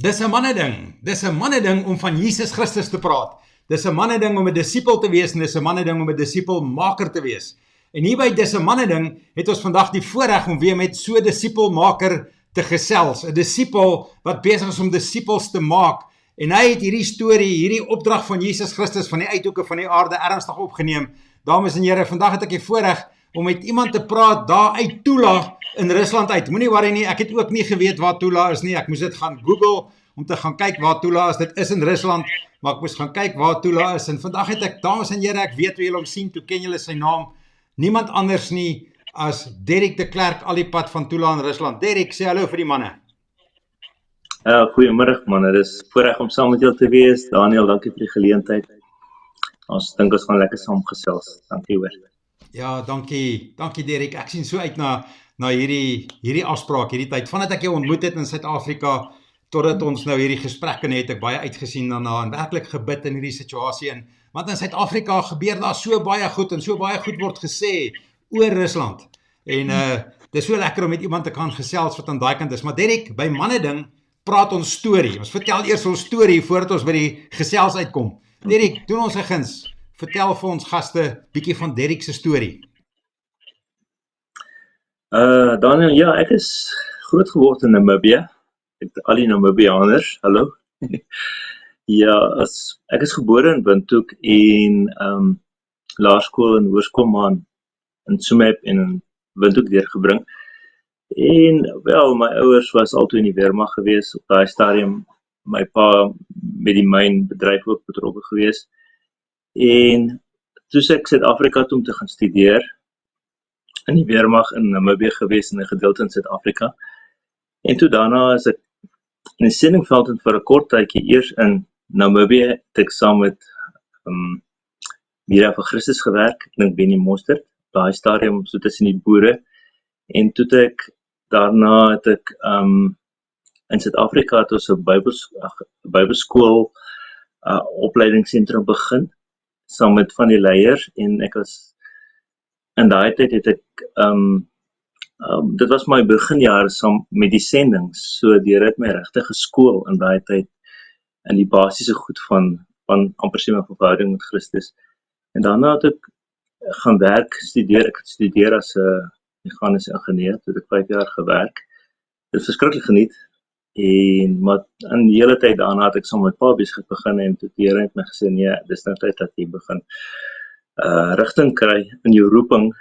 Dis 'n manneding. Dis 'n manneding om van Jesus Christus te praat. Dis 'n manneding om 'n disipel te wees en dis 'n manneding om 'n disipelmaker te wees. En hier by dis 'n manneding het ons vandag die voorreg om weer met so 'n disipelmaker te gesels. 'n Disipel wat besig is om disipels te maak. En hy het hierdie storie, hierdie opdrag van Jesus Christus van die uithoeke van die aarde ernstig opgeneem. Dames en here, vandag het ek die voorreg om met iemand te praat daar uit Tula in Rusland uit. Moenie worry nie, ek het ook nie geweet waar Tula is nie. Ek moes dit gaan Google om te gaan kyk waar Tula is. Dit is in Rusland, maar ek moes gaan kyk waar Tula is. En vandag het ek, dames en here, ek weet hoe julle hom sien, toe ken julle sy naam. Niemand anders nie as Derek de Klerk, al die pad van Tula in Rusland. Derek, sê hallo vir die manne. Goeiemiddag manne, dis voorreg om saam met julle te wees. Daniel, dankie vir die geleentheid. Ons dink ons gaan lekker saam gesels. Dankie hoor. Ja, dankie Derek. Ek sien so uit na hierdie afspraak, hierdie tyd. Vandat ek jou ontmoet het in Suid-Afrika, totdat ons nou hierdie gesprek kan hê, het ek baie uitgesien daarna en werklik gebid in hierdie situasie in. Want in Suid-Afrika gebeur daar so baie goed en so baie goed word gesê oor Rusland. En dis so lekker om met iemand te kan gesels wat aan daai kant is. Maar Derek, by manneding praat ons storie. Ons vertel eers ons storie voordat ons by die gesels uitkom. Derek, doen ons 'n guns. Vertel vir ons gaste bietjie van Derek se storie. Daniel, ja, ek is groot geword in Namibië. Al die Namibianers, hallo. Ja, ek is gebore in Windhoek en laerskool en hoërskool maar in Tsumeb en in Windhoek deurgebring. En wel, my ouers was altyd in die weermag gewees op daai stadium. My pa met die mynbedryf ook betrokke gewees. En toe ek Suid-Afrika toe om te gaan studeer, in die weermag in Namibië gewees en 'n gedeelte in Suid-Afrika. En toe daarna is ek in die sendingveld en vir 'n kort tydjie eers in Namibië het ek saam met Mira van Christus gewerk, ek dink Benny Mostert, daai stadium so tussen die boere. En toe daarna het ek in Suid-Afrika het ons 'n Bybelskool opleidingsentrum begin, saam met van die leiers, en ek was in daai tyd het ek dit was my beginjare saam met die sendings, so deur het my regtig geskool in daai tyd in die basiese goed van amper sê my verhouding met Christus. En daarna het ek gaan werk, ek het studeer as 'n meganiese ingenieur, toe het ek 5 jaar gewerk. Dit is verskriklik geniet. Maar in die hele tyd daarna het ek saam met pa besigheid begin en toe die Here het my gesê, nee, dis nou tyd dat jy begin rigting kry in jou roeping.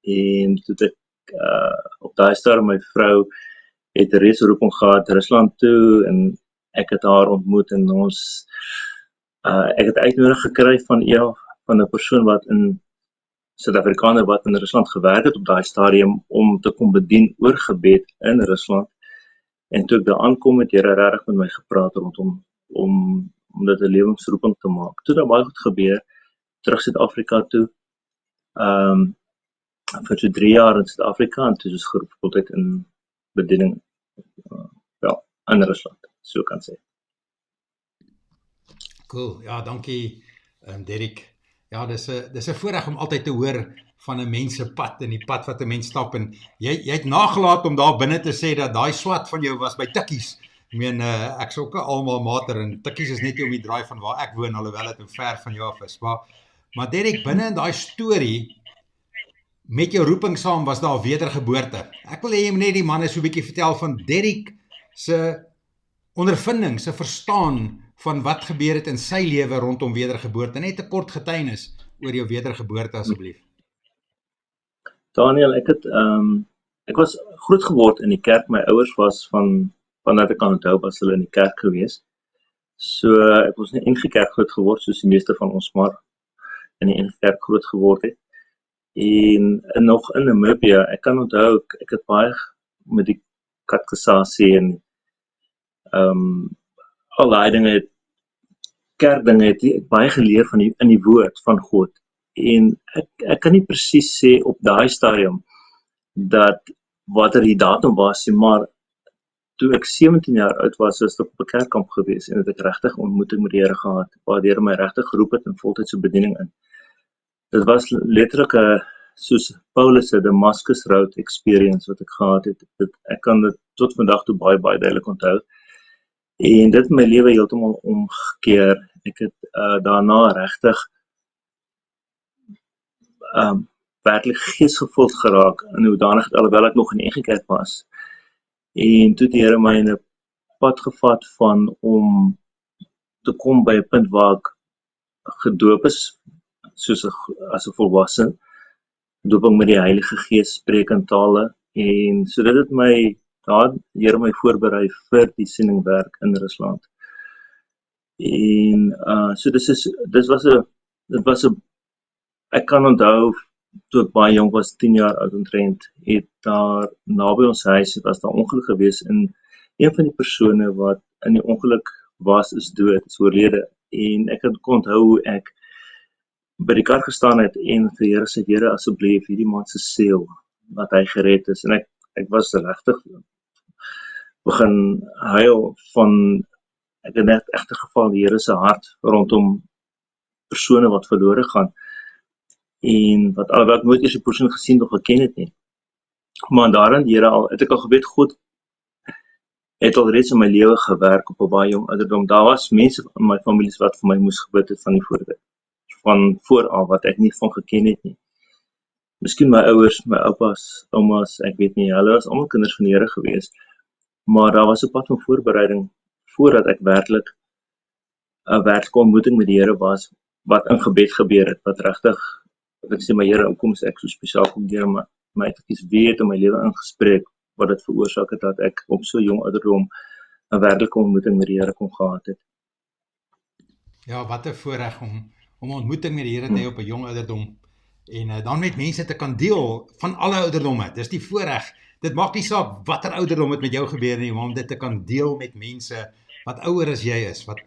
En toe het ek op daai stadium my vrou het 'n reeds roeping gehad Rusland toe en ek het haar ontmoet en ek het uitnodiging gekry van 'n persoon wat in Suid-Afrikaner wat in Rusland gewerk het op daai stadium om te kom bedien oor gebed in Rusland. En toe ek daar aankom het Here regtig met my gepraat rondom om dit 'n lewensroeping te maak. Toe het baie goed gebeur, terug Suid-Afrika toe. Vir so 3 jaar in Suid-Afrika en toe is geroep voltyd in bediening in Rusland, so kan sê. Cool, ja, dankie Derek. Ja, dis 'n voorreg om altyd te hoor van 'n mens se pad en die pad wat 'n mens stap en jy het nagelaat om daar binne te sê dat daai swat van jou was by Tikkies. Ek meen ek is ook 'n almal mater en Tikkies is net om die draai van waar ek woon, alhoewel dit ver van jou af is. Maar Derek, binne in daai storie met jou roeping saam was daar wedergeboorte. Ek wil hê jy moet net die manne so 'n bietjie vertel van Derek se ondervinding, se verstaan van wat gebeur het in sy lewe rondom wedergeboorte. Net 'n kort getuienis oor jou wedergeboorte asseblief. Daniel, ek was groot geword in die kerk. My ouers was vandat ek kan onthou was hulle in die kerk gewees. So ek was nie in die kerk groot geword soos die meeste van ons maar in die kerk groot geword het. En nog in Namibië, ek kan onthou ek het baie met die katekisasie en al daai dinge, kerkdinge het ek baie geleer in die woord van God. En ek kan nie presies sê op daai stadium dat wat die datum was, maar toe ek 17 jaar oud was ek op 'n kerkkamp gewees en het ek regtig ontmoeting met die Here gehad, waar die Here my regtig geroep het in voltydse bediening in. Dit was letterlik soos Paulus se Damascus Road experience wat ek gehad het. Ek kan dit tot vandag toe baie duidelik onthou. En dit het my lewe heeltemal omgekeer. Ek het daarna regtig werklik geesgevuld geraak in hoedanigheid alhoewel ek nog in die Eigen Kerk was. En toe het die Here my in 'n pad gevat van om te kom by 'n punt waar ek gedoop is soos as 'n volwasse, dooping met die Heilige Gees, spreek in tale, en so dit het my die Here my voorberei vir die sendingwerk in Rusland. En so dit was 'n ek kan onthou toe ek baie jong was, 10 jaar oud omtrent, het daar naby ons huis was daar ongeluk gewees en een van die persone wat in die ongeluk was is dood, is oorlede. En ek kon onthou hoe ek by die kar gestaan het en vir Here sê, Here asseblief hierdie man se siel wat hy gered is. En ek was regtig begin huil van ek het net egte geval die Here se hart rondom persone wat verlore gaan. En wat alhoewel ek nooit eers die persoon gesien of geken het nie. Maar daarin die Here het ek al geweet, God het al reeds in my lewe gewerk op 'n baie jong ouderdom. Daar was mense in my families wat vir my moes gebid het van vooraf wat ek nie van geken het nie. Miskien my ouers, my oupas, oumas, ek weet nie, hulle was almal kinders van die Here gewees. Maar daar was 'n pad van voorbereiding voordat ek werklik 'n werklike ontmoeting met die Here was, wat in gebed gebeur het, wat regtig ek sê my Here, hoekom is ek so spesiaal, kom deur my effekies weet in my lewe ingespreek wat dit veroorsaak het dat ek op so jong ouderdom 'n werklike ontmoeting met die Here kon gehad het. Ja, wat 'n voorreg om 'n ontmoeting met die Here te hê op 'n jong ouderdom en dan met mense te kan deel van alle ouderdomme. Dis die voorreg. Dit maak nie saak watter ouderdom het met jou gebeur nie, maar om dit te kan deel met mense wat ouer as jy is, wat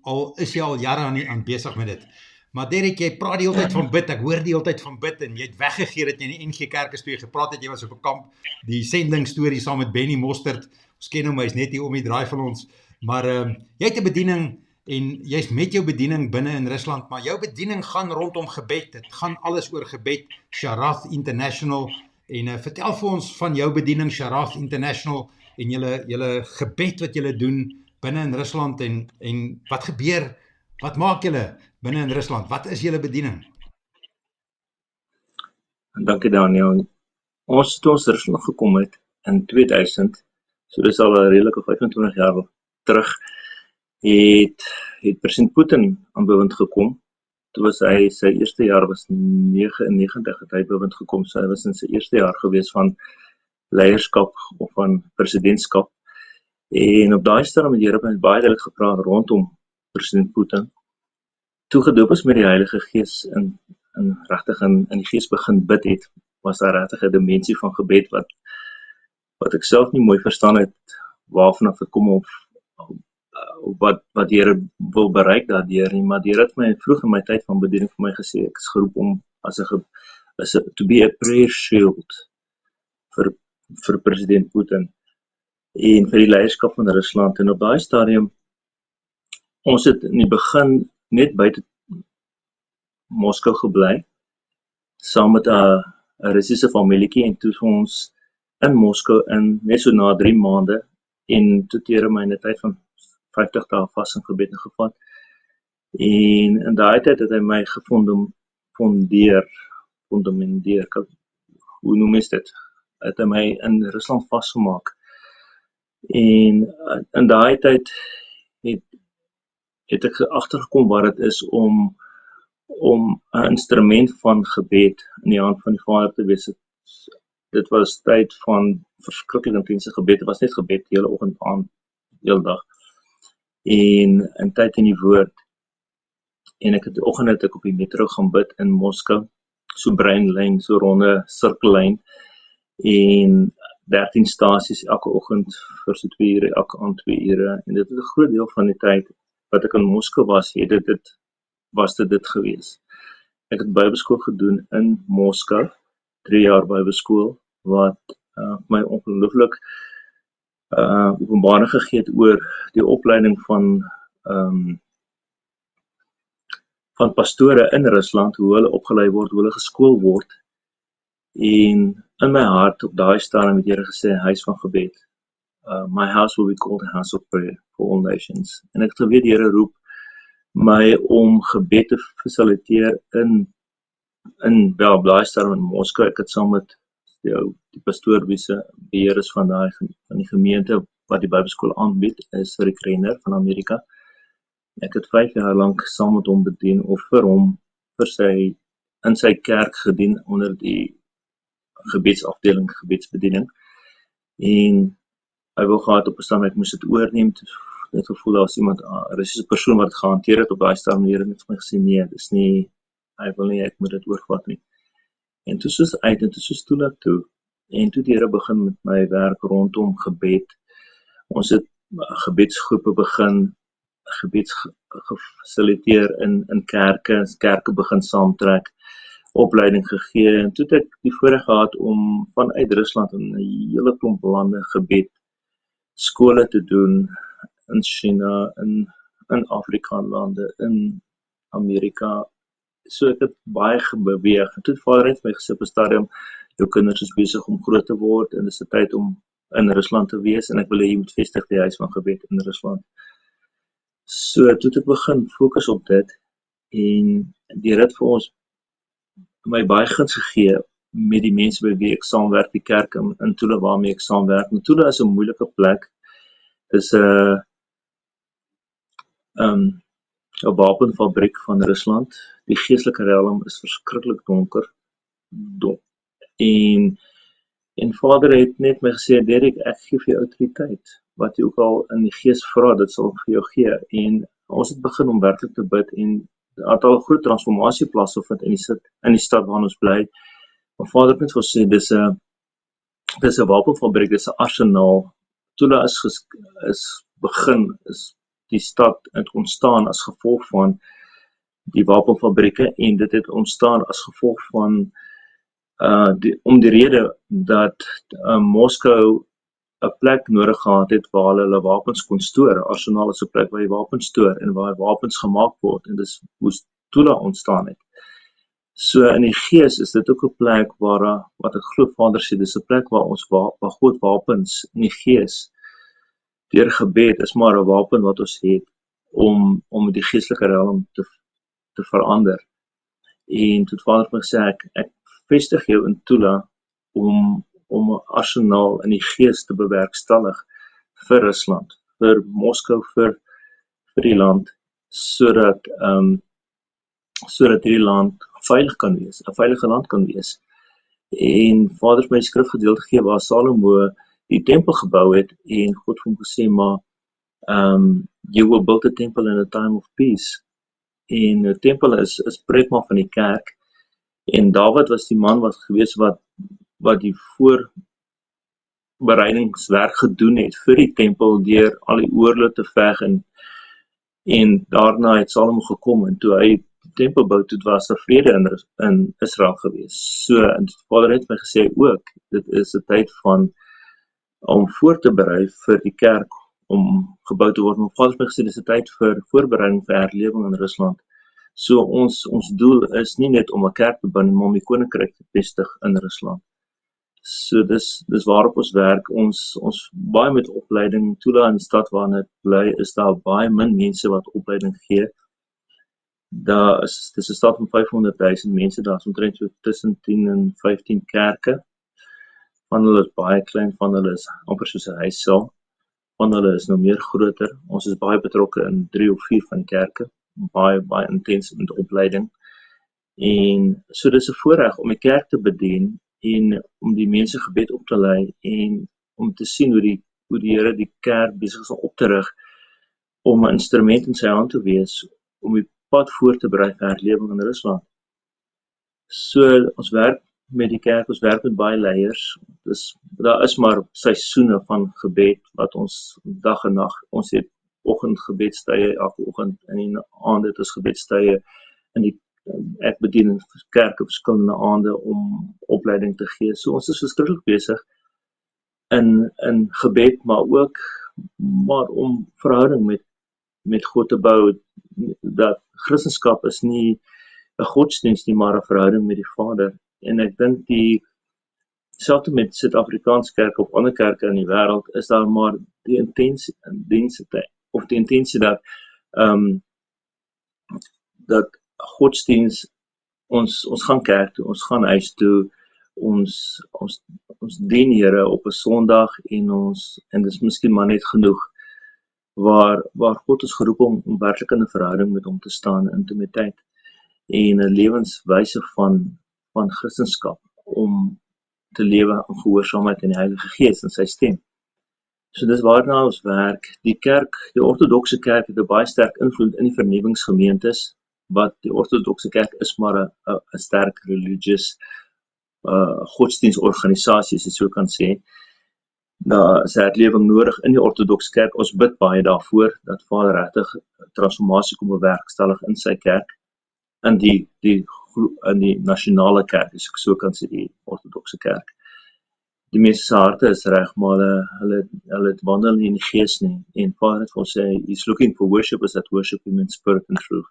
al is jy al jare aan besig met dit. Maar Derek, jy praat die hele tyd van bid, ek hoor die hele tyd van bid, en jy het weggegee dat jy in die NG Kerk is toe jy gepraat het, jy was op 'n kamp, die sending storie saam met Benny Mostert, ons ken hom, hy is net hier om die draai van ons, maar jy het 'n bediening, en jy's met jou bediening binne in Rusland, maar jou bediening gaan rondom gebed, dit gaan alles oor gebed, Sharath International, en vertel vir ons van jou bediening, Sharath International, en julle gebed wat julle doen binne in Rusland, en wat gebeur, wat maak julle binne in Rusland? Wat is julle bediening? Dankie Daniel. Ons toe ons Rusland gekom het in 2000, so dis al 'n redelike 25 jaar terug, het president Putin aan bewind gekom. Toe was hy, sy eerste jaar was 99 het hy bewind gekom, so hy was in sy eerste jaar gewees van leierskap of van presidentskap. En op daai stadium het die Here met baie duidelik gepraat rondom president Putin. Toe gedoop is met die Heilige Gees en regtig in die Gees begin bid het, was daar regtig 'n dimensie van gebed wat ek self nie mooi verstaan het waarvan dit kom of wat die Here wil bereik daardeur nie, maar die Here het my vroeg in my tyd van bediening vir my gesê, ek is geroep om to be a prayer shield vir president Putin en vir die leierskap van Rusland. En op daai stadium, ons het in die begin net buite Moskou gebly, saam met 'n Russiese familietjie, en toe ons in Moskou net so na 3 maande, en toe het die Here my in 'n tyd van 50 dae vas in gebed gevat. En in daai tyd het hy my fundamenteer, hoe noem jy dit? Het hy my in Rusland vasgemaak. En in daai tyd het ek agtergekom wat dit is om 'n instrument van gebed in die hand van die Vader te wees. Dit was tyd van verskriklik intense gebed. Dit was net gebed die hele oggend aan, heel dag. En in tyd in die woord. En ek het die oggend het ek op die metro gaan bid in Moskou, so breinlyn, so ronde sirkellyn, en 13 stasies elke oggend vir so 2 ure, elke aand 2 ure, en dit is 'n groot deel van die tyd wat ek in Moskou was, was dit gewees. Ek het Bybelskool gedoen in Moskou, 3 jaar Bybelskool, wat my ongelooflik openbaring gegee het oor die opleiding van pastore in Rusland, hoe hulle opgelei word, hoe hulle geskool word. En in my hart op daai stadium het die Here gesê, huis van gebed. my house will be called a house of prayer for all nations. En ek het geweet die Here roep my om gebed te fasiliteer in daai stadium in Moskou. Ek het saam met die pastoor wie se beheer is van die gemeente wat die Bybelskool aanbied, is Rick Renner van Amerika. Ek het 5 jaar lank saam met hom bedien of vir hom in sy kerk gedien onder die gebedsafdeling, gebedsbediening. En hy wou gehad op 'n stadium ek moes dit oorneem. Net gevoel daar was iemand, 'n Russiese persoon wat het gehanteer het op daai stadium. Die Here het vir my gesê nee, dis nie, hy wil nie ek moet dit oorvat nie. En toe soos uit en toe soos toe en toe die Here begin met my werk rondom gebed. Ons het gebedsgroepe begin, gebeds gefasiliteer in kerke begin saamtrek, opleiding gegee, en toe het ek die voorreg gehad om vanuit Rusland in 'n hele klomp lande gebed skole te doen, in China, in Afrika-lande, in Amerika. So ek het baie beweeg. En toe het Vader het my gesê op 'n stadium, jou kinders is besig om groot te word en dis 'n tyd om in Rusland te wees en ek wil hê jy moet vestig die huis van gebed in Rusland. So toe het ek begin fokus op dit en die Here het vir ons my baie guns gegee met die mense by wie ek saamwerk, die kerk in Tula waarmee ek saamwerk. Tula is 'n moeilike plek. Dis 'n wapenfabriek van Rusland. Die geestelike realm is verskriklik donker. En Vader het net my gesê, Derek, ek gee vir jou autoriteit. Wat jy ook al in die gees vra, dit sal ek vir jou gee. En ons het begin om werklik te bid en het al 'n groot transformasie plaasgevind in die stad waar ons bly. Maar Vader het net gesê, dis 'n wapenfabriek, dis 'n arsenaal. Tula is die stad het ontstaan as gevolg van die wapenfabrieke en dit het ontstaan as gevolg van om die rede dat Moskou 'n plek nodig gehad het waar hulle wapens kon stoor. Arsenaal is 'n plek waar jy wapens stoor en waar wapens gemaak word en dis hoe Tula ontstaan het. So in die gees is dit ook 'n plek waar wat ek glo Vader sê, dis 'n plek waar God wapens in die gees deur gebed is maar 'n wapen wat ons het om die geestelike realm te verander. En toe het Vader my gesê, ek vestig jou in Tula om 'n arsenaal in die gees te bewerkstellig vir Rusland, vir Moskou, vir die land, sodat hierdie land veilig kan wees, 'n veilige land kan wees. En Vader het my skrifgedeelte gegee waar Salomo die tempel gebou het en God het hom gesê, maar you will build a temple in a time of peace. En 'n tempel is breekmaak van die kerk. En Dawid was die man wat die voorbereidingswerk gedoen het vir die tempel deur al die oorloë te veg en daarna het Salomo gekom en toe hy die tempel bou, toe was daar vrede in Israel gewees. So en Vader het my gesê ook, dit is 'n tyd om voor te berei vir die kerk om gebou te word. Maar Vader het my gesê, dis 'n tyd vir voorbereiding vir herlewing in Rusland. So ons doel is nie net om 'n kerk te bou, maar om die koninkryk te vestig in Rusland. So dis waarop ons werk. Ons baie met opleiding. Tula in die stad waarin ek bly, is daar baie min mense wat opleiding gee. Dis 'n stad van 500,000 mense, daar is omtrent so tussen 10 en 15 kerke. Van hulle is baie klein, van hulle is amper soos 'n huissaal. Van hulle is nou meer groter. Ons is baie betrokke in 3 of 4 van die kerke. Baie intens met opleiding. En so dis 'n voorreg om die kerk te bedien en om die mense gebed op te lei en om te sien hoe die Here die kerk besig is om op te rig om 'n instrument in sy hand te wees om die pad voor te berei vir herlewing in Rusland. So ons werk met die kerk, ons werk met baie leiers. Daar is maar seisoene van gebed wat ons dag en nag, ons het oggendgebedstye elke oggend en in die aand het ons gebedstye ek bedien in kerke verskillende aande om opleiding te gee. So ons is verskriklik besig in gebed, maar ook om verhouding met God te bou, dat Christendom is nie 'n godsdienst nie, maar 'n verhouding met die Vader. En ek dink selfs met Suid-Afrikaanse kerke of ander kerke in die wêreld, is daar maar die intensie dat dat godsdiens ons gaan kerk toe, ons gaan huis toe, ons dien Here op 'n Sondag en dis miskien maar net genoeg waar God ons geroep om werklik in 'n verhouding met hom te staan, in intimiteit en 'n lewenswyse van Christendom om te lewe in gehoorsaamheid in die Heilige Gees en sy stem. So dis waarna ons werk. Die ortodokse kerk het 'n baie sterk invloed in die vernuwingsgemeentes, wat die ortodokse kerk is maar 'n sterk religious godsdienstorganisasie, as jy so kan sê. Daar is herlewing nodig in die ortodokse kerk. Ons bid baie daarvoor dat Vader regtig transformasie kom bewerkstellig in sy kerk, in die nasionale kerk, as ek so kan sê, die ortodokse kerk. Die mense se harte is reg, maar hulle wandel nie in die gees nie. En Vader het vir ons sê, he's looking for worshipers that worship him in spirit and truth.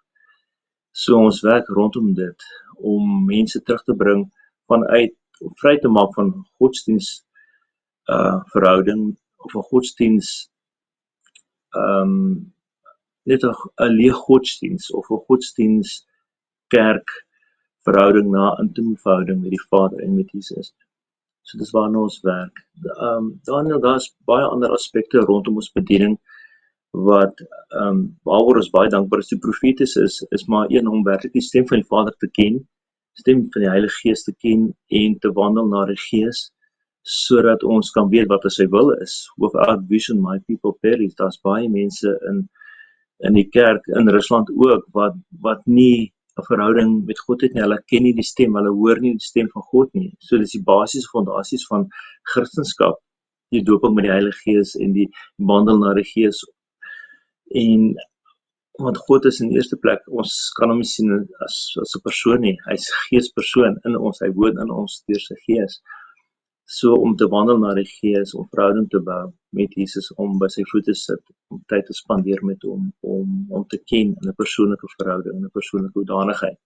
So ons werk rondom dit, om mense terug te bring vry te maak van godsdiens verhouding, of 'n godsdiens, net 'n leë godsdiens, of 'n godsdiens kerk verhouding na intieme verhouding met die Vader en met Jesus. So dis waarna ons werk. Daniel, daar's baie ander aspekte rondom ons bediening, waaroor ons baie dankbaar is. Die profetes is maar een, om werklik die stem van die Vader te ken, stem van die Heilige Gees te ken, en te wandel na die Gees, sodat ons kan weet wat sy wil is. Without vision, my people perish. Daar's baie mense in die kerk, in Rusland ook, wat nie 'n verhouding met God het nie. Hulle ken nie die stem, hulle hoor nie die stem van God nie. So dis die basiese fondasies van Christendom, die dooping met die Heilige Gees en die wandel na die Gees. En want God is in eerste plek, ons kan hom nie sien as 'n persoon nie. Hy's geespersoon in ons, hy woon in ons deur sy Gees. So om te wandel na die Gees, om verhouding te bou met Jesus, om by sy voete sit, om tyd te spandeer met hom, om te ken in 'n persoonlike verhouding, in 'n persoonlike hoedanigheid.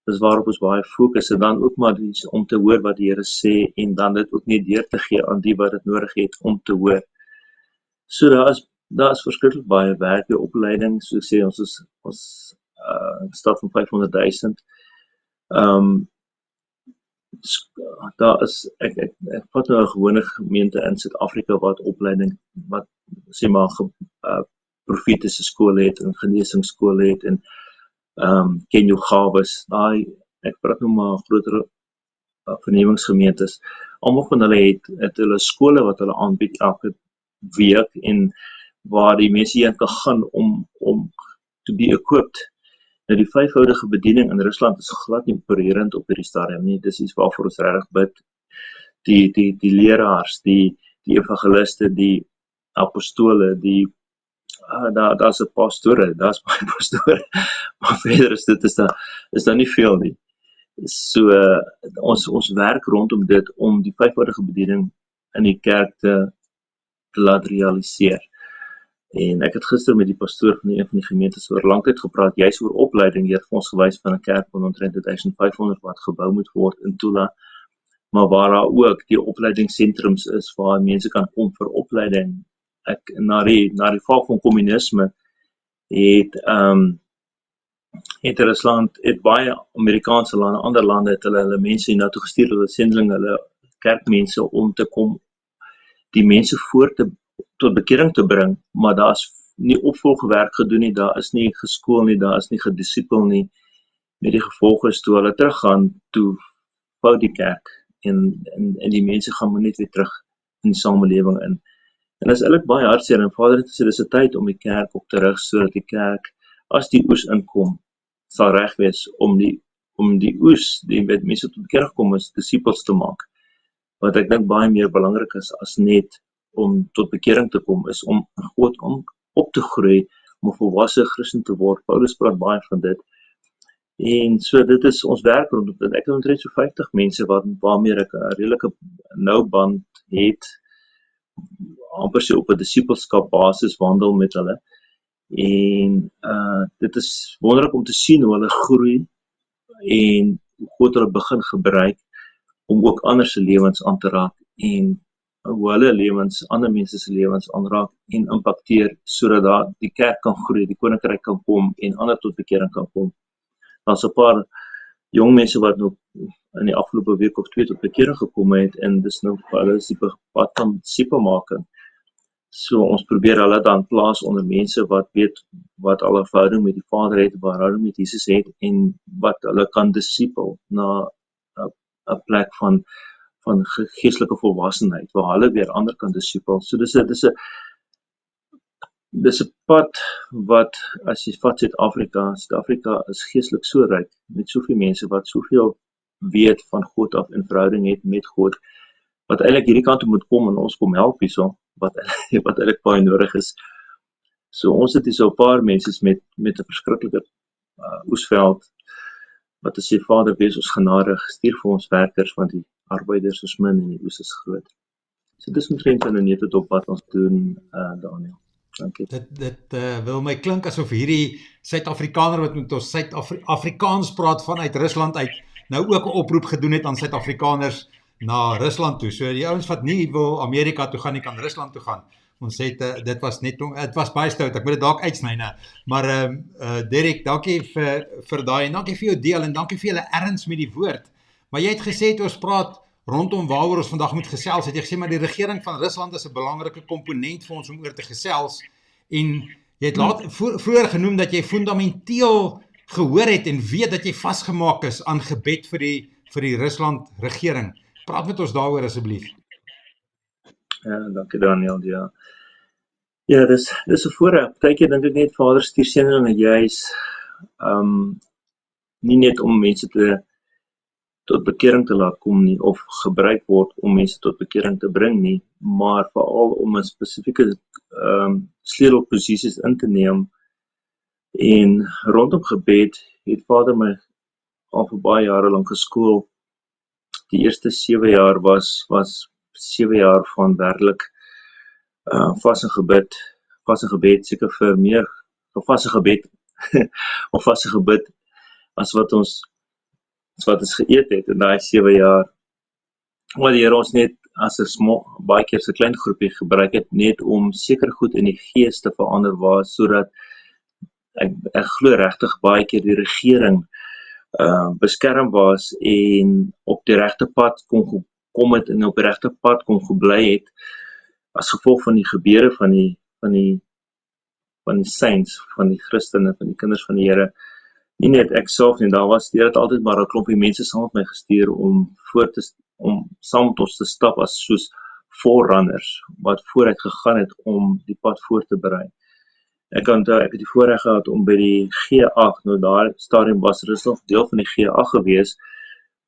Dis waarop ons baie fokus, en dan ook maar om te hoor wat die Here sê, en dan dit ook nie deur te gee aan die wat dit nodig het om te hoor. So daar is verskriklik baie werk, die opleiding, so ek sê, ons stad van 500,000. Daar is, ek vat nou 'n gewone gemeente in Suid-Afrika wat opleiding, wat sê maar profetiese skool het, en genesingsskool het, en ken jou gawes. Ek praat nou maar groter vernuwingsgemeentes. Almal van hulle het hulle skole wat hulle aanbied elke week, en waar die mense heen kan gaan om to be equipped. Nou die vyfvoudige bediening in Rusland is glad nie opererend op hierdie stadium nie. Dis iets waarvoor ons regtig bid. Die leraars, die evangeliste, die apostole, daar's 'n pastore, daar's baie pastore, maar verder is daar nie veel nie. So ons werk rondom dit, om die vyfvoudige bediening in die kerk te laat realiseer. En ek het gister met die pastoor van een van die gemeentes oor lang tyd gepraat, juist oor opleiding. Hy het vir ons gewys van 'n kerk van omtrent 1500 wat gebou moet word in Tula, maar waar daar ook die opleidingssentrums is, waar mense kan kom vir opleiding. Na die val van kommunisme het Rusland, het baie Amerikaanse lande, ander lande, het hulle mense hiernatoe gestuur, hulle sendelinge, hulle kerkmense, om te kom die mense tot bekering te bring, maar daar is nie opvolgwerk gedoen nie, daar is nie geskool nie, daar is nie gedisipel nie. Met die gevolg is, toe hulle teruggaan, toe bou die kerk, en die mense gaan maar net weer terug in die samelewing in. En dit is eintlik baie hartseer, en Vader het gesê, dis 'n tyd om die kerk op te rig, sodat die kerk, as die oes inkom, sal reg wees om die oes, die met mense tot bekering kom, is disipels te maak. Wat ek dink baie meer belangrik is, as net om tot bekering te kom, is om God om op te groei, om 'n volwasse Christen te word. Paulus praat baie van dit. En so dit is ons werk rondom dit. Ek het omtrent so 50 mense waarmee ek 'n redelike nou band het, amper so op 'n disipelskap basis wandel met hulle. En dit is wonderlik om te sien hoe hulle groei, en hoe God hulle begin gebruik om ook ander se lewens aan te raak en hoe hulle lewens, ander mense se lewens aanraak en impakteer sodat daar die kerk kan groei, die koninkryk kan kom en ander tot bekering kan kom. Daar's 'n paar jong mense wat nog in die afgelope week of 2 tot bekering gekom het en dis nou vir hulle is die pad van disipelmaking. So ons probeer hulle dan plaas onder mense wat weet wat al 'n verhouding met die Vader het, 'n verhouding met Jesus het en wat hulle kan disipel na 'n plek van geestelike volwassenheid waar hulle weer ander kan disipel. So dis 'n pad wat as jy vat Suid-Afrika is geestelik so ryk met soveel mense wat soveel weet van God af en verhouding het met God wat eintlik hierdie kant toe moet kom en ons kom help hierso wat eintlik baie nodig is. So ons het hier so 'n paar mense met 'n verskriklike oesveld wat as jy Vader wees ons genadig, stuur vir ons werkers want die arbeiders is min en die oes is groot. So dis omtrent in 'n neutedop wat ons doen, Daniel. Dankie. Dit wil my klink asof hierdie Suid-Afrikaner wat met ons Afrikaans praat vanuit Rusland uit, nou ook 'n oproep gedoen het aan Suid-Afrikaners na Rusland toe. So die ouens wat nie wil Amerika toe gaan nie, kan Rusland toe gaan. Ons sê dit was net, dit was baie stout, ek moet dit dalk uitsny nou. Maar Derek, dankie vir daai en dankie vir jou deel en dankie vir julle erns met die woord. Maar jy het gesê toe ons praat rondom waaroor ons vandag moet gesels, het jy gesê maar die regering van Rusland is 'n belangrike komponent vir ons om oor te gesels en jy het vroeër genoem dat jy fundamenteel gehoor het en weet dat jy vasgemaak is aan gebed vir die Rusland regering. Praat met ons daaroor asseblief. Ja, dankie Daniel, ja. Ja, dis 'n voorreg. Partykeer dink ek net Vader stuur sendinge juis nie net om mense tot bekering te laat kom nie, of gebruik word om mense tot bekering te bring nie, maar veral om 'n spesifieke sleutelposisies in te neem. En rondom gebed het Vader my al vir baie jare lank geskool. Die eerste 7 jaar was 7 jaar van werklik vas en gebed, seker vir meer vas en gebed of vas en gebed as wat ons geëet het in daai 7 jaar. Waar die Here ons net as 'n baie keer 'n klein groepie gebruik het net om seker goed in die gees te verander sodat ek glo regtig baie keer die regering beskerm was en op die regte pad kon kom het en op die regte pad kon gebly het as gevolg van die gebeure van die saints, van die Christene, van die kinders van die Here. Nie net ek self nie, daar was dit altyd maar 'n klompie mense saam met my gestuur om saam met ons te stap as soos voorrunners wat vooruit gegaan het om die pad voor te berei. Ek het die voorreg gehad om by die G8, nou daar stadium was Rusland deel van die G8 gewees,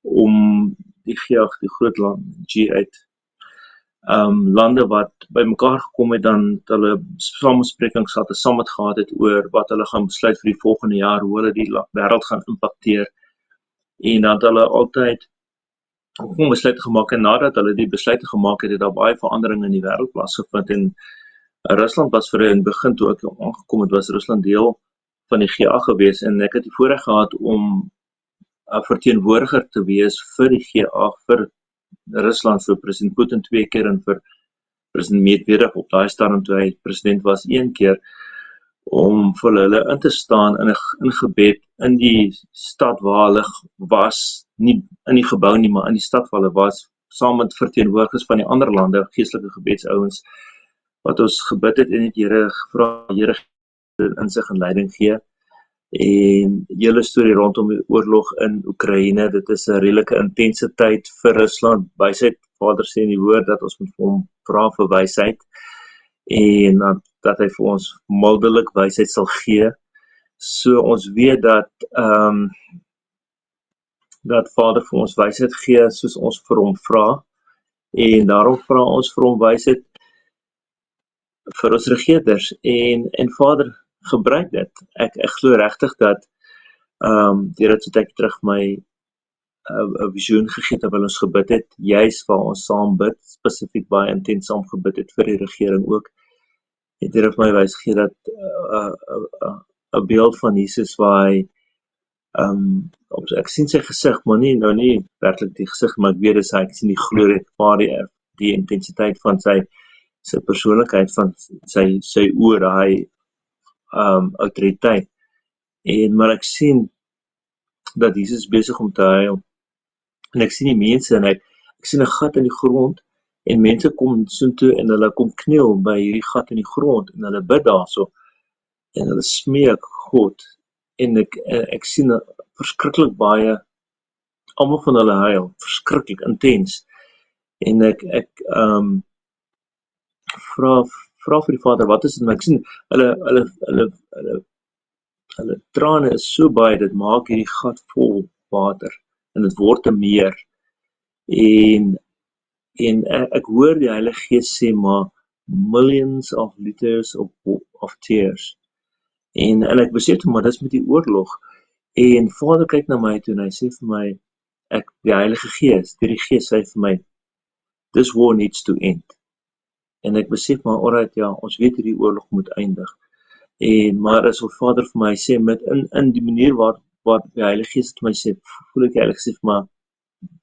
om die G8, die groot land, G8, lande wat by mekaar gekom het dan hulle samesprekings gehad, 'n summit gehad het oor wat hulle gaan besluit vir die volgende jaar, hoe hulle die wêreld gaan impakteer. En dat hulle altyd besluite gemaak en nadat hulle die besluite gemaak het, het daar baie veranderinge in die wêreld plaasgevind en Rusland was vir in begin toe ek aangekom het, was Rusland deel van die G8 gewees en ek het die voorreg gehad om 'n verteenwoordiger te wees vir die G8 vir Rusland, vir president Putin 2 keer en vir president Medvedev op daai stadium toe hy president was 1 keer om vir hulle in te staan in gebed in die stad waar hulle was, nie in die gebou nie, maar in die stad waar hulle was, saam met verteenwoordigers van die ander lande, geestelike gebedsouens, wat ons gebid het en het Here gevra, Here insig en leiding gee. En hele storie rondom die oorlog in Oekraïne, dit is 'n redelike intense tyd vir Rusland, wysheid, Vader sê in die woord dat ons moet vir hom vra vir wysheid en dat hy vir ons mildelik wysheid sal gee. So ons weet dat Vader vir ons wysheid gee soos ons vir hom vra en daarom vra ons vir hom wysheid vir ons regerders en Vader gebruik dit. Ek glo regtig dat deur dit so tyd terug my 'n visioen gegee het terwyl ons gebid het, juis waar ons saam bid, spesifiek baie intens saam gebid het vir die regering ook. Het Here vir my wys gegee dat 'n beeld van Jesus waar hy Ek sien sy gesig, maar nie werklik die gesig, maar ek weet dis hy, ek sien die glorie, die intensiteit van sy persoonlikheid, van sy oor, daai autoriteit. Maar ek sien dat Jesus besig om te huil, en ek sien die mense, en ek sien 'n gat in die grond, en mense kom soontoe, en hulle kom kniel by hierdie gat in die grond, en hulle bid daarso, en hulle smeek God, en ek sien verskriklik baie, almal van hulle huil, verskriklik intens, en ek vra vir die Vader, wat is dit, maar ek sien, hulle trane is so baie, dit maak hierdie gat vol water, en dit word 'n meer, en ek hoor die Heilige Gees sê, maar millions of liters of tears, en ek besef toe, maar dis met die oorlog, en Vader kyk na my toe, en hy sê vir my, die Heilige Gees, die Gees sê vir my, this war needs to end, en ek besef, maar alright, ja, ons weet hierdie oorlog moet eindig, maar as wat Vader vir my sê, met in die manier waar die Heilige Gees het my sê, voel ek die Heilige Gees vir my,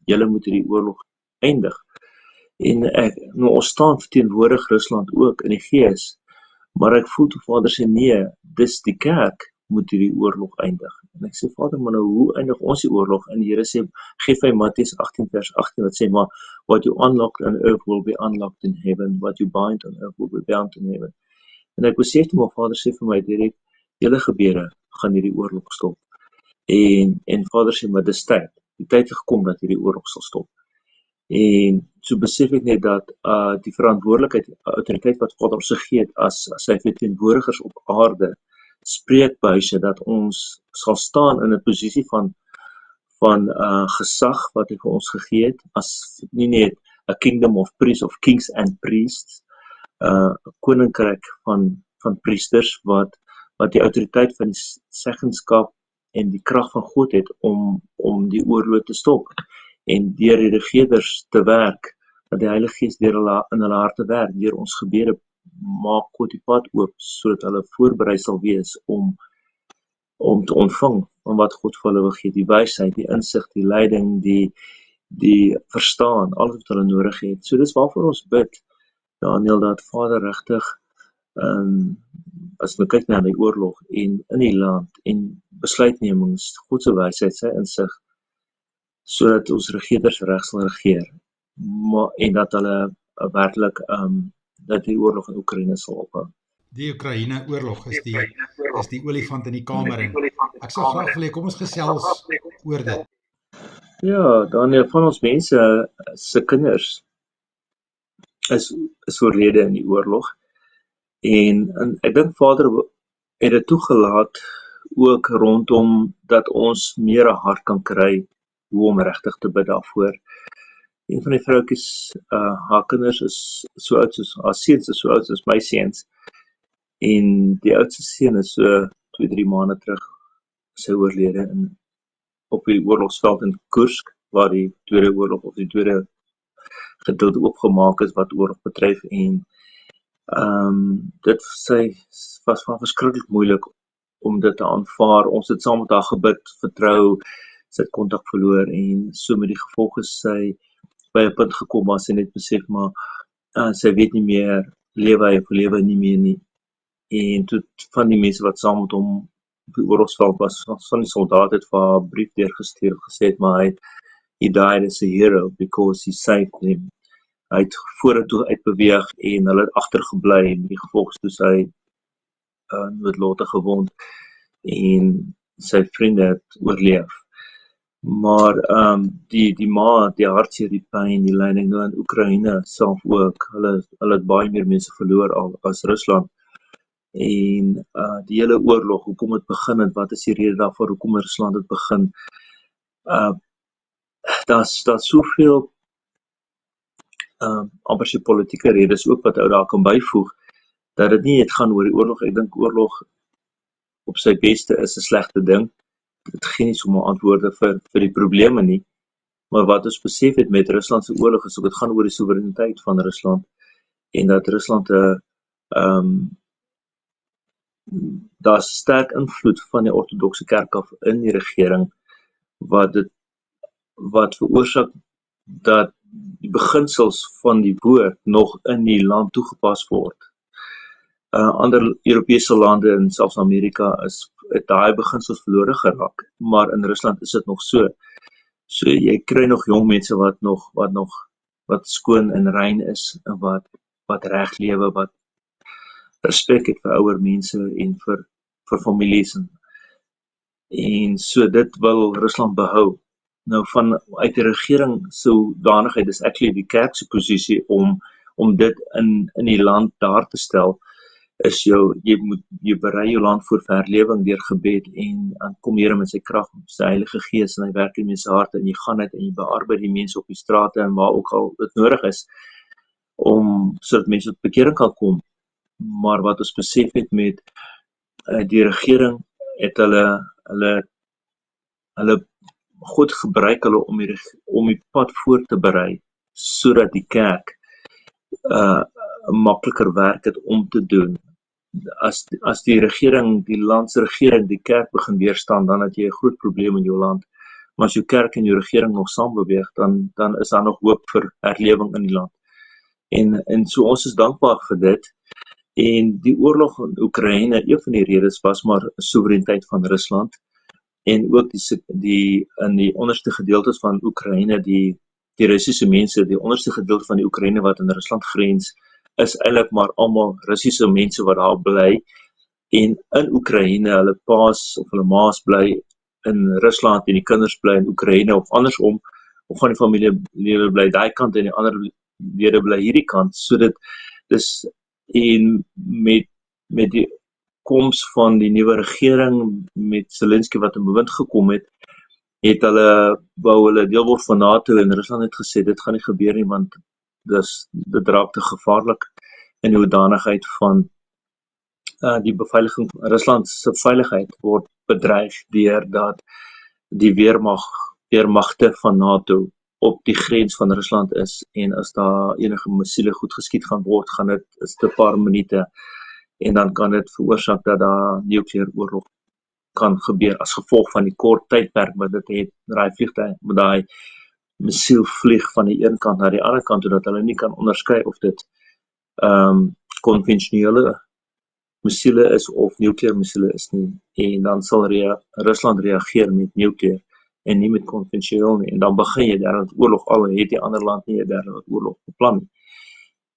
julle moet hierdie oorlog eindig, en ons staan verteenwoordig Rusland ook in die Gees, maar ek voel toe Vader sê, nee, dis die kerk moet hierdie oorlog eindig, en ek sê, Vader, maar nou, hoe eindig ons die oorlog, en die Here sê, geef my Mattheus 18 vers 18, wat sê, maar, what you unlock on earth will be unlocked in heaven, what you bind on earth will be bound in heaven, en ek besef toe, maar Vader sê vir my, direk, julle gebede gaan hierdie oorlog stop, en Vader sê, maar dis tyd, die tyd het gekom dat hierdie oorlog sal stop, en so besef ek net dat die verantwoordelikheid, autoriteit wat God ons gegee het as sy verteenwoordigers op aarde, spreekbuise, dat ons sal staan in 'n posisie van gesag wat hy vir ons gegee het, as nie net 'n kingdom of priests of kings and priests, 'n koninkryk van priesters wat die autoriteit van die seggenskap en die krag van God het om die oorlog te stop, en deur die regerders te werk, dat die Heilige Gees deur in hulle harte werk, deur ons gebede maak God die pad oop, sodat hulle voorberei sal wees om te ontvang van wat God vir hulle wil gee, die wysheid, die insig, die leiding, die verstaan, alles wat hulle nodig het. So dis waarvoor ons bid, Daniel, dat Vader regtig, as we kyk na die oorlog en in die land en besluitnemings, God se wysheid, sy insig, sodat ons regerders reg sal regeer, en dat hulle werklik dat die oorlog in Oekraïne sal ophou. Die Oekraïne oorlog is die olifant in die kamer, en ek sal graag wil hê, kom ons gesels oor dit. Ja, Daniel, van ons mense se kinders is oorlede in die oorlog, en ek dink Vader het dit toegelaat ook rondom dat ons meer 'n hart kan kry hoe om regtig te bid daarvoor. Een van die vroutjies, haar kinders is so oud soos, haar seuns is so oud soos my seuns, en die oudste seun is so 2-3 maande terug sy oorlede op die oorlogsveld in Kursk, waar die tweede oorlog of die tweede gedeelte oopgemaak is wat oorlog betref, en dit was van verskriklik moeilik om dit te aanvaar. Ons het saam met haar gebid, vertrou, sy het kontak verloor, en so met die gevolge sy by 'n punt gekom waar sy net besef, maar sy weet nie meer, lewe hy of lewe nie meer nie, en toe van die mense wat saam met hom op die oorlogsveld was, van die soldaat het vir haar 'n brief deurgestuur, gesê het, maar he died as a hero because he saved them. Hy het vorentoe uitbeweeg en hulle het agtergebly, met die gevolg toe sy noodlottig gewond, en sy vriende het oorleef. Maar die ma, die hartseer, die pyn, die lyding nou in Oekraïne self ook, hulle het baie meer mense verloor al as Rusland, en die hele oorlog, hoekom het begin het, wat is die rede daarvoor, hoekom Rusland het begin, daar's soveel amper sy politieke redes ook wat ou daar kan byvoeg, dat dit nie net gaan oor die oorlog. Ek dink oorlog op sy beste is 'n slegte ding. Dit gee nie sommer antwoorde vir die probleme nie, maar wat ons besef het met Rusland se oorlog is ook, dit gaan oor die soewereiniteit van Rusland, en dat Rusland daar's sterk invloed van die ortodokse kerk af in die regering wat veroorsaak dat die beginsels van die woord nog in die land toegepas word. Ander Europese lande en selfs Amerika het daai beginsels verlore geraak, maar in Rusland is dit nog so. So jy kry nog jong mense wat skoon en rein is en wat reg lewe, wat respek het vir ouer mense en vir families en so dit wil Rusland behou. Nou uit die regering sodanigheid is actually die kerk se posisie om dit in die land daar te stel is jy berei jou land voor verlewing deur gebed en dan kom Here met sy krag, sy Heilige Gees en hy werk in mense harte en jy gaan uit en jy bearbeid die mense op die strate en waar ook al dit nodig is sodat mense tot bekering kan kom. Maar wat ons besef het met die regering het hulle God gebruik hulle om die pad voor te berei sodat die kerk makliker werk het om te doen. As die regering, die landsregering, die kerk begin weerstaan, dan het jy 'n groot probleem in jou land. Maar as jou kerk en jou regering nog saam beweeg, dan is daar nog hoop vir herlewing in die land. En so ons is dankbaar vir dit. En die oorlog in Oekraïne, een van die redes was maar soewereiniteit van Rusland. En ook in die onderste gedeeltes van Oekraïne, die Russiese mense, die onderste gedeelte van die Oekraïne wat in Rusland grens, is eintlik maar almal Russiese mense wat daar bly. En in Oekraïne, hulle paas of hulle maas bly in Rusland en die kinders bly in Oekraïne of andersom, of van die familielede bly daai kant en die ander lede bly hierdie kant. So dit is en met die koms van die nuwe regering met Zelensky wat in bewind gekom het wou hulle deel word van NATO en Rusland het gesê dit gaan nie gebeur nie want dit raak te gevaarlik in die hoedanigheid van die beveiliging van Rusland se veiligheid word bedreig deur dat die weermagte van NATO op die grens van Rusland is en as daar enige missiele goed geskiet gaan word, is dit 'n paar minute en dan kan dit veroorsaak dat daar nukleêre oorlog kan gebeur as gevolg van die kort tydperk wat dit het, daai vliegtuig met daai missiel vlieg van die een kant na die ander kant, sodat hulle nie kan onderskei of dit konvensionele missiele is of nukleêre missiele is nie. En dan sal Rusland reageer met nukleer en nie met konvensioneel nie. En dan begin jy daar 'n oorlog al het die ander land nie 'n derde oorlog beplan nie.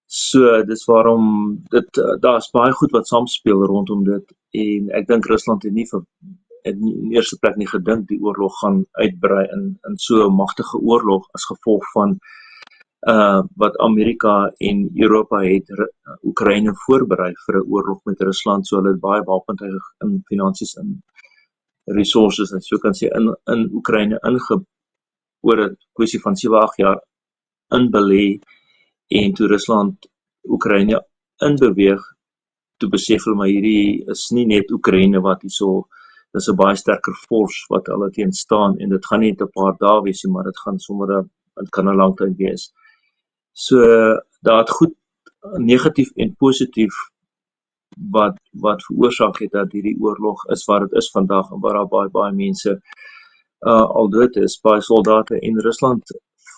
So dis waarom daar's baie goed wat saamspeel rondom dit en ek dink Rusland het nie in eerste plek nie gedink die oorlog gaan uitbrei in so 'n magtige oorlog as gevolg van wat Amerika en Europa het Oekraïne voorberei vir 'n oorlog met Rusland, so hulle het baie wapentuig in finansies en resources en so kan sê in Oekraïne oor 'n kwessie van 7-8 jaar inbelê en toe Rusland Oekraïne inbeweeg, toe besef hulle maar hierdie is nie net Oekraïne wat hierso, dis 'n baie sterker force wat hulle teen staan en dit gaan nie 'n paar dae wees nie, maar dit gaan dit kan 'n lang tyd wees. So daar het goed negatief en positief wat veroorsaak het dat hierdie oorlog is wat dit is vandag en waar daar baie mense al dood is, baie soldate en Rusland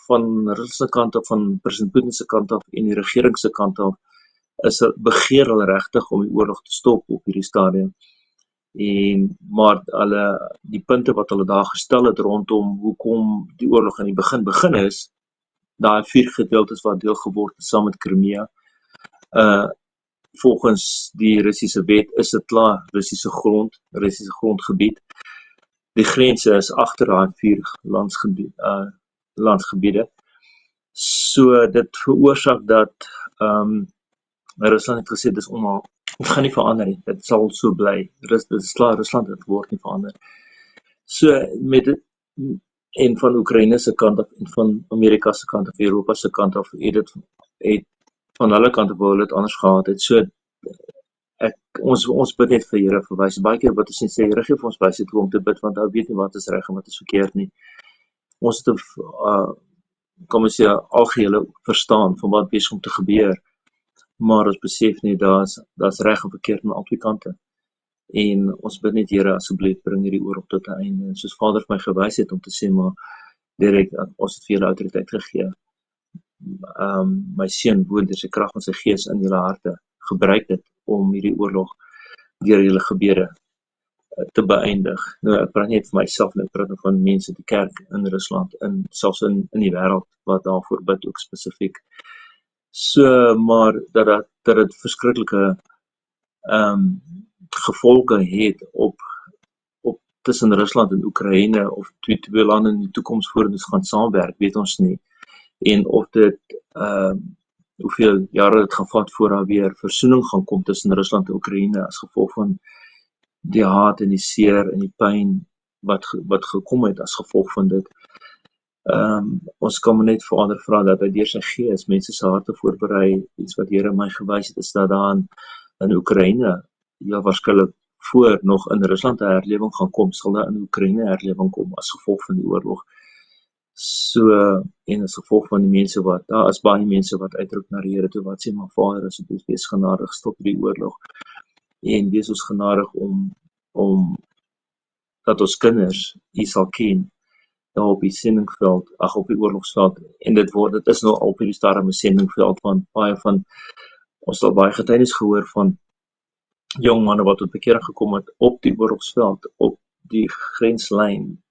van Russe kant af, van president Putin se kant af en die regering se kant af begeer hulle regtig om die oorlog te stop op hierdie stadium. Maar die punte wat hulle daar gestel het rondom hoekom die oorlog in die begin is, daai 4 gedeeltes wat deel geword het saam met Crimea. Volgens die Russiese wet is dit klaar Russiese grondgebied. Die grense is agter daai 4 landsgebiede. So dit veroorsaak dat Rusland het gesê dis dit gaan nie verander nie. Dit sal so bly. Dit is klaar Rusland, dit word nie verander. So met dit en van Oekraïne se kant af en van Amerika se kant af, Europa se kant af, het van hulle kant af wou hulle dit anders gehad het. So ons bid net vir Here verwys. Baie keer wat ons sê, Here gee vir ons wysheid om te bid want ou weet nie wat is reg en wat is verkeerd nie. Ons het kom ons sê algehele verstaan van wat besig om te gebeur. Maar ons besef nie daar's reg en verkeerd aan albei kante. En ons bid net Here, asseblief bring hierdie oorlog tot 'n einde. En soos Vader vir my gewys het om te sê, maar Derek, ons het vir julle autoriteit gegee. My seun woon deur sy krag en sy gees in julle harte. Gebruik dit om hierdie oorlog deur julle gebede te beëindig. Nou, ek praat nie vir myself nie, ek praat van mense in die kerk in Rusland, selfs in die wêreld wat daarvoor bid ook spesifiek. So, maar dat dit verskriklike gevolge het op tussen Rusland en Oekraïne, of twee lande in die toekoms vorentoe gaan saamwerk, weet ons nie. En of dit hoeveel jare dit gaan vat voor daar weer versoening gaan kom tussen Rusland en Oekraïne as gevolg van die haat en die seer en die pyn wat gekom het as gevolg van dit. Ons kan maar net Vader vra dat hy deur sy gees mense se harte voorberei. Iets wat Here my gewys het is dat daar in Oekraïne waarskynlik voor nog in Rusland 'n herlewing gaan kom, sal daar in Oekraïne herlewing kom as gevolg van die oorlog. So, en as gevolg van die mense daar is baie mense wat uitroep na die Here toe, wat sê, maar Vader, asseblief wees genadig, stop die oorlog, en wees ons genadig om dat ons kinders U sal ken, daar op die sendingveld, op die oorlogsveld, en dit is nou op hierdie stadium 'n sendingveld, want ons het al baie getuienis gehoor van jong manne wat tot bekering gekom het op die oorlogsveld, op die grenslyn,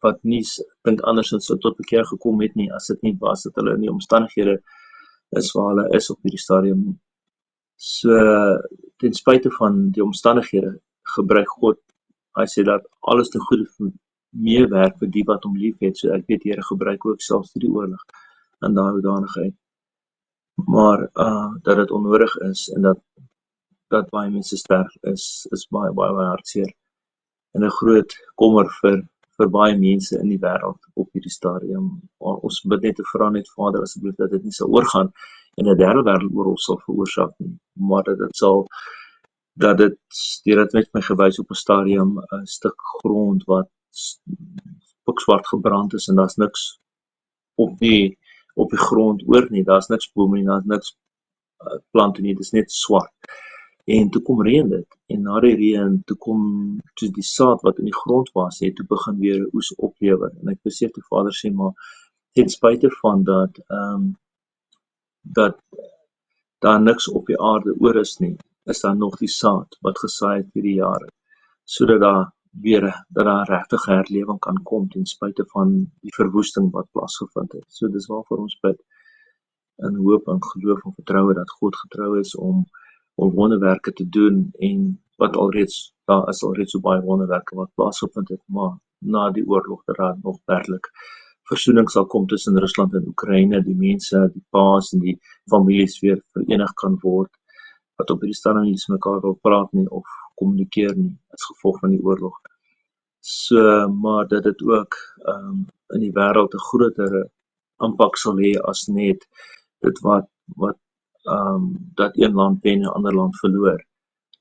wat nie dink andersins tot bekering gekom het nie, as dit nie was dat hulle in die omstandighede is waar hulle is op hierdie stadium nie. So, ten spyte van die omstandighede, gebruik God, hy sê dat alles ten goeie meewerk vir die wat hom lief het, so ek weet Here gebruik ook selfs die oorlog in daai hoedanigheid. Maar dat dit onnodig is en dat baie mense sterf is baie hartseer en 'n groot kommer vir baie mense in die wêreld op hierdie stadium. Ons bid net te vra net Vader asseblief dat dit nie sal oorgaan en 'n derde wêreldoorlog sal veroorsaak nie, maar dat dit met my gewys op 'n stadium 'n stuk grond wat pikswart gebrand is en daar's niks op die grond oor nie, daar's niks bome nie, daar's niks plante nie, dit is net swart. En toe kom reën dit, en na die reën, toe die saad wat in die grond was, het toe begin weer oes oplewer, en ek besef die Vader sê, maar ten spyte van dat daar niks op die aarde oor is nie, is daar nog die saad wat gesaai het hierdie jare, sodat daar regtig herlewing kan kom, ten spyte van die verwoesting wat plaasgevind het. So dis waarvoor ons bid, in hoop en geloof en vertroue dat God getrou is om wonderwerke te doen, en daar is alreeds so baie wonderwerke wat plaasgevind het, maar na die oorlog dat daar nog werklik versoening sal kom tussen Rusland en Oekraïne, die mense, die paas en die families weer verenig kan word, wat op hierdie stadium nie mekaar wil praat nie of kommunikeer nie, as gevolg van die oorlog. So, maar dat dit ook in die wêreld 'n groter impak sal hê as net dit wat dat een land wen en 'n ander land verloor.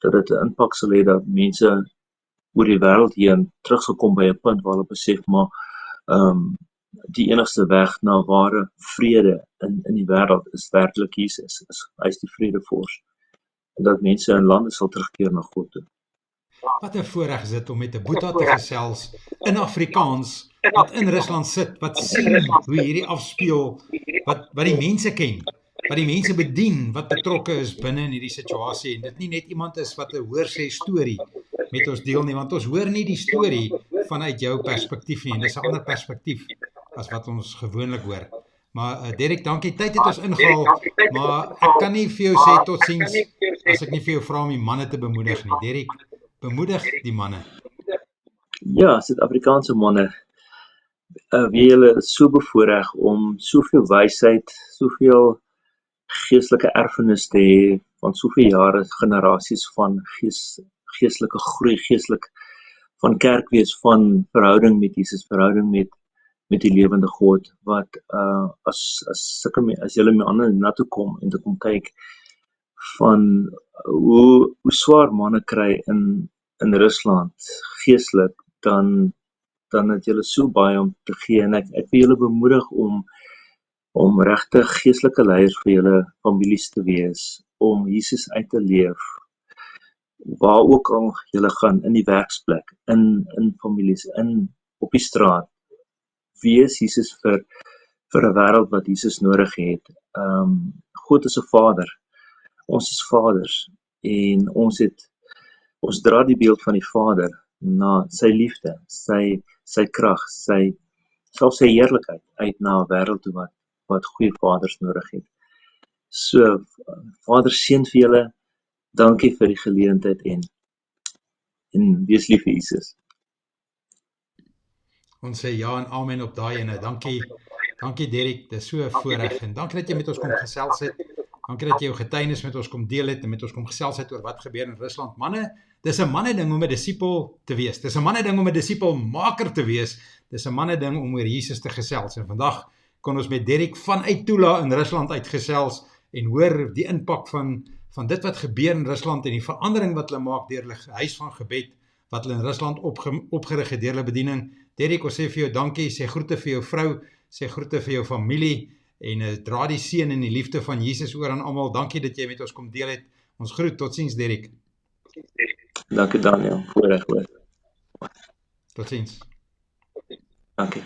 Dat dit 'n impak sal hê dat mense oor die wêreld heen terug sal kom by 'n punt waar hulle besef, maar die enigste weg na ware vrede in die wêreld is werklik Jesus. Hy is die vredevors. En dat mense in lande sal terugkeer na God toe. Wat 'n voorreg is dit om met 'n Boeta te gesels in Afrikaans, wat in Rusland sit, wat sien hoe hierdie afspeel, wat die mense ken, wat die mense bedien, wat betrokke is binne in hierdie situasie, en dit nie net iemand is wat 'n hoorsê storie met ons deel nie, want ons hoor nie die storie vanuit jou perspektief nie, en dis 'n ander perspektief as wat ons gewoonlik hoor. Maar Derek, dankie, tyd het ons ingehaal, maar ek kan nie vir jou sê totsiens as ek nie vir jou vra om die manne te bemoedig nie. Derek, bemoedig die manne. Ja, Suid-Afrikaanse manne, wie julle is so bevoorreg om soveel wysheid, soveel geestelike erfenis te hê, van soveel jare, generasies van geestelike groei, geestelik van kerkwees, van verhouding met Jesus, verhouding met die lewende God, wat as julle met ander na toe kom en te kom kyk van hoe swaar manne kry in Rusland geestelik, dan het julle so baie om te gee, en ek wil julle bemoedig om regtig geestelike leiers vir julle families te wees, om Jesus uit te leef, waar ook al julle gaan, in die werksplek, in families, op die straat, wees Jesus vir 'n wêreld wat Jesus nodig het. God is 'n Vader. Ons is vaders en ons dra die beeld van die Vader na sy liefde, sy krag, selfs sy heerlikheid uit na 'n wêreld toe wat goeie vaders nodig het. So, Vader, seën vir julle. Dankie vir die geleentheid en wees lief vir Jesus. Ons sê ja en amen op daai ene. Dankie Derek, dis so 'n voorreg en dankie dat jy met ons kom gesels het. Dankie dat jy jou getuienis met ons kom deel het en met ons kom gesels het oor wat gebeur in Rusland. Manne, dis 'n manne ding om 'n disipel te wees. Dis 'n manne ding om 'n disipelmaker te wees. Dis 'n manne ding om oor Jesus te gesels. En vandag kon ons met Derek vanuit Tula in Rusland uitgesels en hoor die impak van dit wat gebeur in Rusland en die verandering wat hulle maak deur hulle huis van gebed wat hulle in Rusland opgerig het deur hulle bediening. Derek, ons sê vir jou dankie, sê groete vir jou vrou, sê groete vir jou familie en dra die seën en die liefde van Jesus oor aan almal. Dankie dat jy met ons kom deel het. Ons groet, totsiens Derek. Dankie Daniel, voorreg hoor. Totsiens. Dankie.